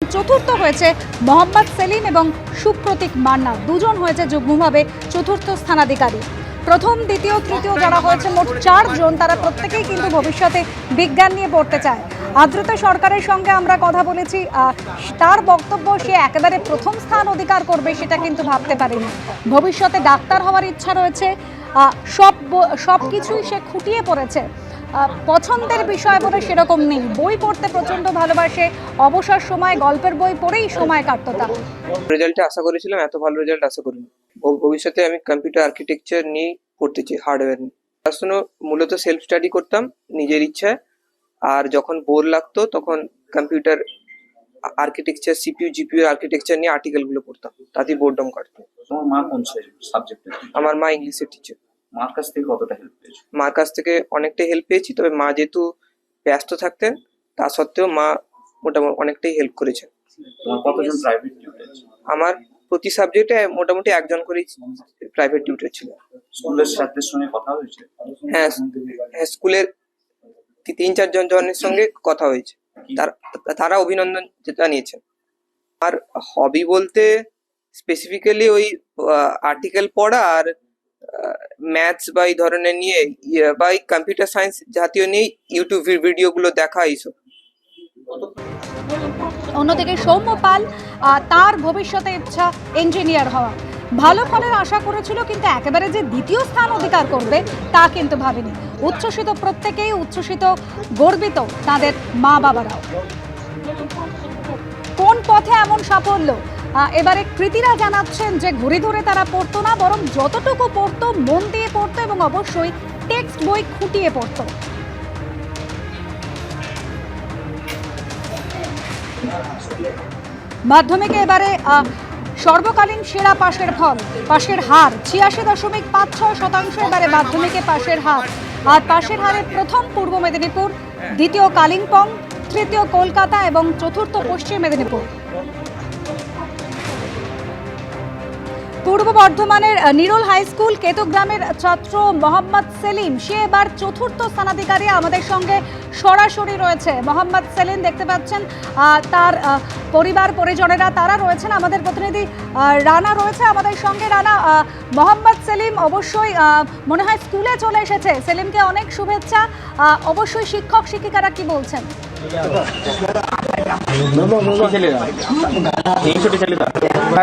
চতুর্থ হয়েছে মোহাম্মদ সেলিম এবং সুপ্রতীক মান্না, দুজন হয়েছে যুগ্মভাবে চতুর্থ স্থানাধিকারী। প্রথম, দ্বিতীয়, তৃতীয় যারা হয়েছে মোট 4 জন, তারা প্রত্যেকেই কিন্তু ভবিষ্যতে বিজ্ঞান নিয়ে পড়তে চায়। আদ্রতা সরকারের সঙ্গে আমরা কথা বলেছি, তার বক্তব্য সে একেবারে প্রথম স্থান অধিকার করবে সেটা কিন্তু ভাবতে পারেনি। ভবিষ্যতে ডাক্তার হওয়ার ইচ্ছা রয়েছে, সব কিছুই সে খুঁটিয়ে পড়েছে। পছন্দের বিষয় বলে সেরকম নেই, বই পড়তে প্রচন্ড ভালোবাসে, অবসর সময় গল্পের বই পড়েই সময় কাটতো তার। রেজাল্টে আশা করেছিলাম, এত ভালো রেজাল্ট আশা করিনি। ভবিষ্যতে আমি কম্পিউটার আর্কিটেকচার নিয়ে পড়তে চাই, হার্ডওয়্যার নিয়ে। পড়াশুনো মূলত সেলফ স্টাডি করতাম নিজের ইচ্ছায়, আর যখন বোর লাগতো তখন computer architecture, CPU GPU architecture নিয়ে আর্টিকেলগুলো পড়তাম, তাতেই বোর্ডম কাটতো। তোমার মা কোন সাবজেক্টে? আমার মা ইংলিশের টিচার। মার কাছ থেকে কতটা হেল্প পেয়েছো? মার কাছ থেকে অনেকটাই হেল্প পেয়েছি, তবে মা যেহেতু ব্যস্ত থাকতেন তা সত্ত্বেও মা মোটামুটি অনেকটাই হেল্প করেছেন। তোমার কতজন প্রাইভেট টিউটর? আমার প্রতি সাবজেক্টে মোটামুটি একজন করেই প্রাইভেট টিউটর ছিল। স্কুলের স্যারদের সঙ্গে কথা হয়েছে? হ্যাঁ, স্কুলের 3-4 জনের সঙ্গে কথা হয়েছে, তারা অভিনন্দন জানিয়েছেন। আর হবি বলতে স্পেসিফিক্যালি ওই আর্টিকেল পড়া আর ম্যাথস বা এই ধরনের নিয়ে বা কম্পিউটার সায়েন্স জাতীয় নিয়ে ইউটিউব ভিডিওগুলো দেখা, এইসব। অন্যদিকে সৌম্য পাল, তার ভবিষ্যতে ইচ্ছা ইঞ্জিনিয়ার হওয়া। ভালো ফলের আশা করেছিল, কিন্তু একেবারে যে দ্বিতীয় স্থান অধিকার করবে তা কিন্তু ভাবেনি। উচ্ছ্বসিত প্রত্যেকেই, উচ্ছ্বসিত গর্বিত তাদের মা বাবারাও। কোন পথে এমন সাফল্য? এবারে কৃতিরা জানাচ্ছেন যে ঘুরে ধরে তারা পড়তো না, বরং যতটুকু পড়তো মন দিয়ে পড়তো এবং অবশ্যই টেক্সট বই খুঁটিয়ে পড়তো। মাধ্যমিকে এবারে সর্বকালীন সেরা পাশের ফল, পাশের হার 86.56%। এবারে মাধ্যমিকে পাশের হার, আর পাশের হারে প্রথম পূর্ব মেদিনীপুর, দ্বিতীয় কালিম্পং, তৃতীয় কলকাতা এবং চতুর্থ পশ্চিম মেদিনীপুর। পূর্ব বর্ধমানের নিরোল হাই স্কুল কেতুগ্রামের ছাত্র মোহাম্মদ সেলিম, সে এবার চতুর্থ স্থানাধিকারী। আমাদের সঙ্গে সরাসরি রয়েছে মোহাম্মদ সেলিম, দেখতে পাচ্ছেন তার পরিবার পরিজনেরা তারা রয়েছেন। আমাদের প্রতিনিধি রানা রয়েছে আমাদের সঙ্গে। রানা, মোহাম্মদ সেলিম অবশ্যই মনে হয় স্কুলে চলে এসেছে, সেলিমকে অনেক শুভেচ্ছা। অবশ্যই শিক্ষক শিক্ষিকারা কি বলছেন?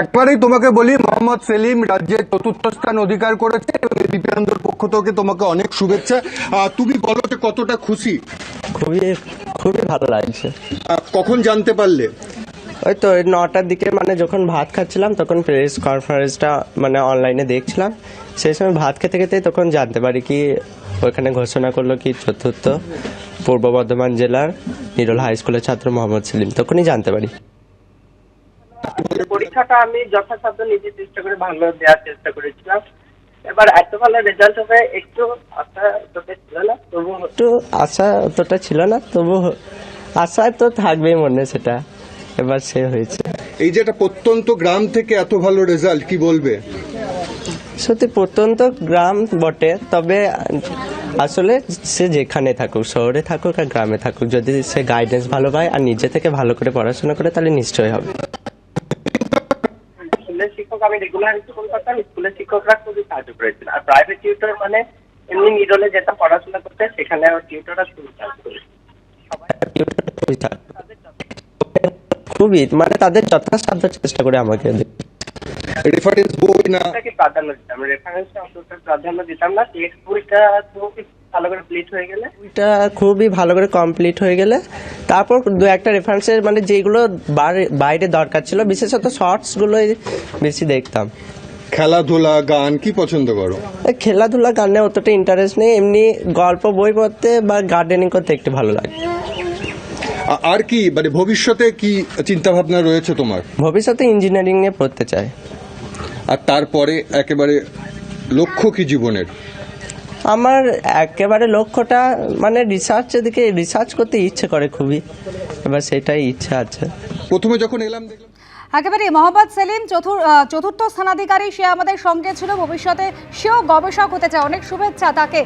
একবারেই তোমাকে বলি, মোহাম্মদ সেলিম রাজ্যের চতুর্থ স্থান অধিকার করেছে এবং দিব্যাঙ্গের পক্ষ থেকে তোমাকে অনেক শুভেচ্ছা। তুমি বলো যে কতটা খুশি? খুবই ভালো লাগছে। কখন জানতে পারলে? ওই তো 9টার দিকে, মানে যখন ভাত খাচ্ছিলাম তখন প্রেস কনফারেন্সটা মানে অনলাইনে দেখছিলাম, সেই সময় ভাত খেতে খেতে তখন জানতে পারি কি ওইখানে ঘোষণা করলো কি চতুর্থ পূর্ব বর্ধমান জেলার নিরোল হাই স্কুলের ছাত্র মোহাম্মদ সেলিম, তখনই জানতে পারি। পরীক্ষাটা আমি যথাসাধ্য নিজের চেষ্টা করে ভালো দেওয়ার চেষ্টা করেছিলাম। এবার এত ভালো রেজাল্ট হবে একটু আশা অতটা ছিল না, তবু আশা তো থাকবেই মনে, সেটা এবার সে হয়েছে। এই যে একটা প্রত্যন্ত গ্রাম থেকে এত ভালো রেজাল্ট, কি বলবে? সত্যি প্রত্যন্ত গ্রাম বটে, তবে আসলে সে যেখানে থাকুক, শহরে থাকুক আর গ্রামে থাকুক, যদি সে গাইডেন্স ভালো পায় আর নিজে থেকে ভালো করে পড়াশোনা করে তাহলে নিশ্চয়ই হবে। স্কুলের শিক্ষক আমি রেগুলার স্কুল করতাম, স্কুলের শিক্ষকরা খুবই সাহায্য করেছিল। আর প্রাইভেট টিউটর মানে এমনি নিরলে যেটা পড়াশোনা করতে, সেখানে টিউটররা খুবই সাহায্য করেছিল। খুবই মানে তাদের যথাসাধ্য চেষ্টা করে আমাকে রেফারেন্স বই না প্রাধান্য দিতাম, রেফারেন্সটা অতটা প্রাধান্য দিতাম না। টেক্সট বইটা ভালো করে কমপ্লিট হয়ে গেলে, বইটা খুবই ভালো করে কমপ্লিট হয়ে গেলে তারপর 2-1টা রেফারেন্সের মানে যেগুলো বাইরে দরকার ছিল, বিশেষত শর্টস গুলোই বেশি দেখতাম। খেলাধুলা, গান কি পছন্দ করো? খেলাধুলা, গানে অতটা ইন্টারেস্ট নেই, এমনি গল্প বই পড়তে বা গার্ডেনিং করতে একটু ভালো লাগে। আর কি মানে ভবিষ্যতে কি চিন্তা ভাবনা রয়েছে তোমার? ভবিষ্যতে ইঞ্জিনিয়ারিং নিয়ে পড়তে চাই। আর তারপরে একেবারে লক্ষ্য কি জীবনের? আমার একেবারে লক্ষ্যটা মানে রিসার্চের দিকে, রিসার্চ করতে ইচ্ছে করে খুবই, এবার সেটাই ইচ্ছা আছে। প্রথমে যখন এলাম দেখলাম একেবারে মোহাম্মদ সেলিম চতুর্থ স্থানাধিকারী, সে আমাদের সঙ্গে ছিল। ভবিষ্যতে সেও গবেষক হতে চায়, অনেক শুভেচ্ছা তাকে।